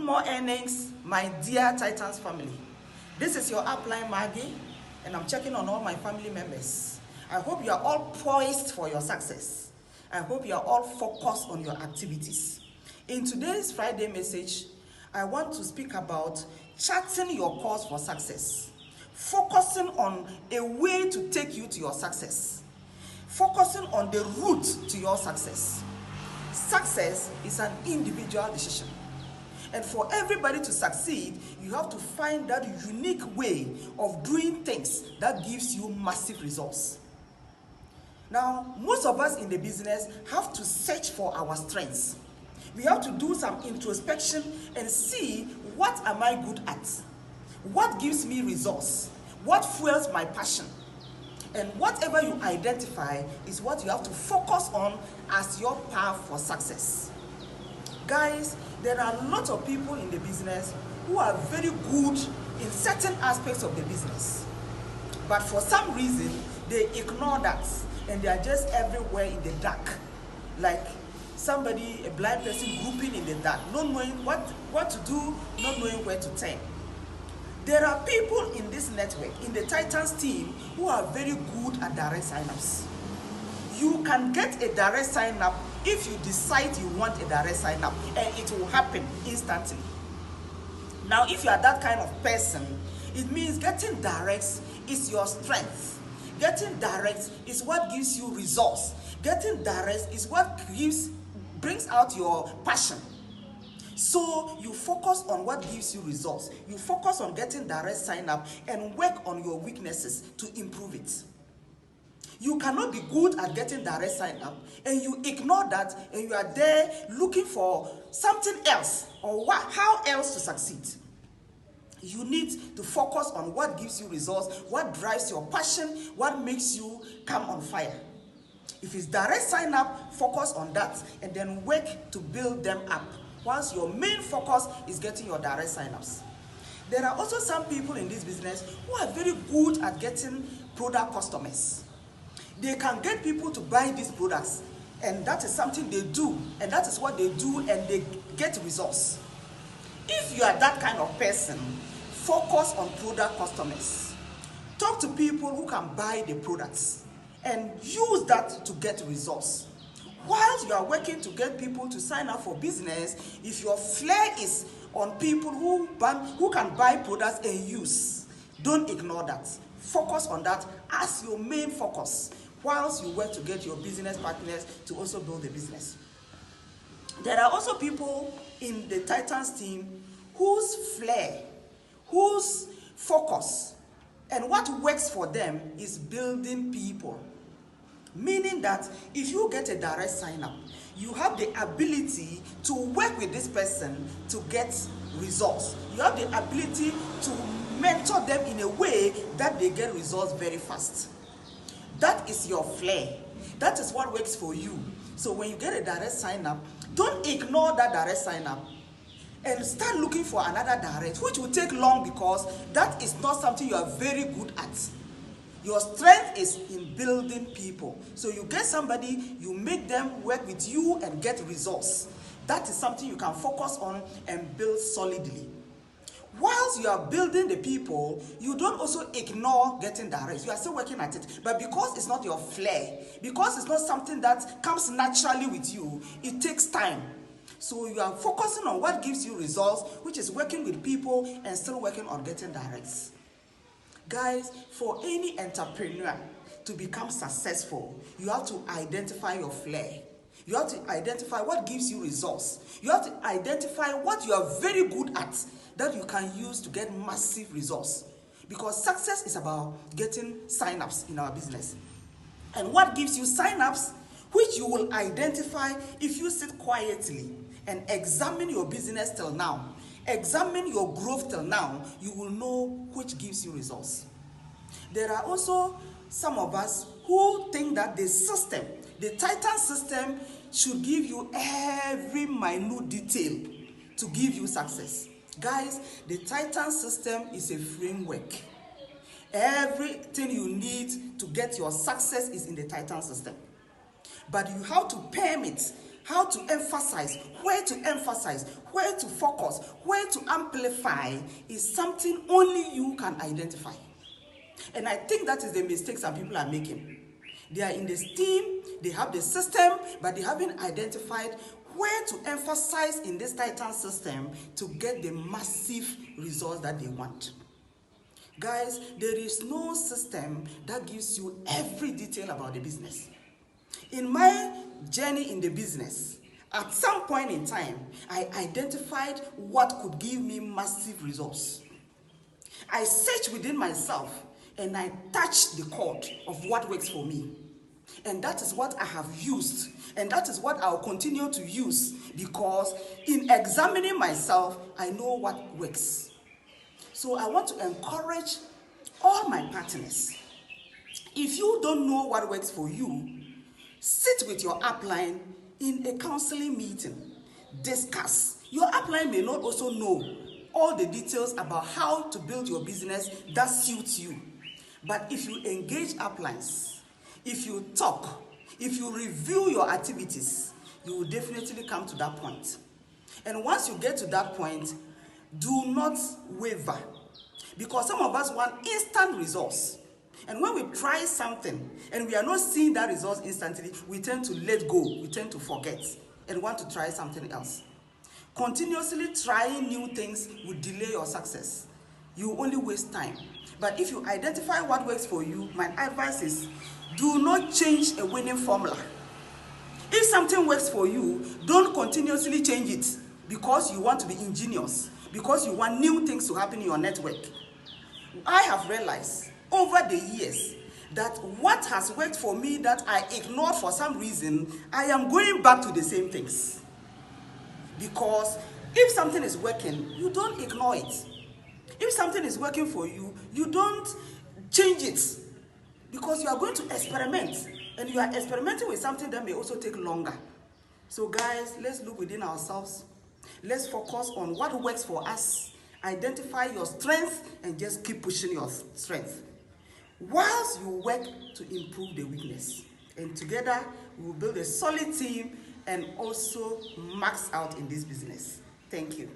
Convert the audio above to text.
more earnings, my dear Titans family. This is your upline Maggie, and I'm checking on all my family members. I hope you are all poised for your success. I hope you are all focused on your activities. In today's Friday message, I want to speak about charting your course for success, focusing on a way to take you to your success, focusing on the route to your success. Success is an individual decision. And for everybody to succeed, you have to find that unique way of doing things that gives you massive results. Now, most of us in the business have to search for our strengths. We have to do some introspection and see, what am I good at? What gives me results? What fuels my passion? And whatever you identify is what you have to focus on as your path for success. Guys, there are lots of people in the business who are very good in certain aspects of the business. But for some reason, they ignore that and they are just everywhere in the dark. Like somebody, a blind person grouping in the dark, not knowing what to do, not knowing where to turn. There are people in this network, in the Titans team, who are very good at direct sign-ups. You can get a direct sign-up if you decide you want a direct sign-up, and it will happen instantly. Now, if you are that kind of person, it means getting directs is your strength. Getting direct is what gives you results. Getting direct is what brings out your passion. So you focus on what gives you results. You focus on getting direct sign-up and work on your weaknesses to improve it. You cannot be good at getting direct sign-up and you ignore that and you are there looking for something else or how else to succeed. You need to focus on what gives you results, what drives your passion, what makes you come on fire. If it's direct sign-up, focus on that and then work to build them up. Once your main focus is getting your direct sign-ups. There are also some people in this business who are very good at getting product customers. They can get people to buy these products, and that is something they do, and that is what they do, and they get results. If you are that kind of person, focus on product customers. Talk to people who can buy the products and use that to get results. While you are working to get people to sign up for business, if your flair is on people who can buy products and use, don't ignore that. Focus on that as your main focus whilst you work to get your business partners to also build the business. There are also people in the Titans team whose flair, whose focus, and what works for them is building people. Meaning that if you get a direct sign-up, you have the ability to work with this person to get results. You have the ability to mentor them in a way that they get results very fast. That is your flair. That is what works for you. So when you get a direct sign-up, don't ignore that direct sign-up and start looking for another direct, which will take long because that is not something you are very good at. Your strength is in building people. So you get somebody, you make them work with you and get results. That is something you can focus on and build solidly. Whilst you are building the people, you don't also ignore getting direct. You are still working at it. But because it's not your flair, because it's not something that comes naturally with you, it takes time. So you are focusing on what gives you results, which is working with people and still working on getting directs. Guys, for any entrepreneur to become successful, you have to identify your flair. You have to identify what gives you results. You have to identify what you are very good at that you can use to get massive results. Because success is about getting sign-ups in our business. And what gives you sign-ups, which you will identify if you sit quietly and examine your business till now. Examine your growth till now, you will know which gives you results. There are also some of us who think that the system, the Titan system, should give you every minute detail to give you success. Guys, the Titan system is a framework. Everything you need to get your success is in the Titan system. But you have to permit how to emphasize, where to focus, where to amplify is something only you can identify. And I think that is the mistake some people are making. They are in the steam, they have the system, but they haven't identified where to emphasize in this Titan system to get the massive results that they want. Guys, there is no system that gives you every detail about the business. In my journey in the business, at some point in time, I identified what could give me massive results. I searched within myself and I touched the chord of what works for me. And that is what I have used. And that is what I'll continue to use, because in examining myself, I know what works. So I want to encourage all my partners. If you don't know what works for you, sit with your upline in a counseling meeting. Discuss. Your upline may not also know all the details about how to build your business that suits you. But if you engage uplines, if you talk, if you review your activities, you will definitely come to that point. And once you get to that point, do not waver. Because some of us want instant results. And when we try something and we are not seeing that results instantly, we tend to let go, we tend to forget and want to try something else. Continuously trying new things will delay your success. You will only waste time. But if you identify what works for you, my advice is do not change a winning formula. If something works for you, don't continuously change it because you want to be ingenious, because you want new things to happen in your network. I have realized over the years that what has worked for me that I ignored for some reason, I am going back to the same things. Because if something is working, you don't ignore it. If something is working for you, you don't change it. Because you are going to experiment. And you are experimenting with something that may also take longer. So guys, let's look within ourselves. Let's focus on what works for us. Identify your strength and just keep pushing your strength, whilst you work to improve the weakness. And together, we will build a solid team and also max out in this business. Thank you.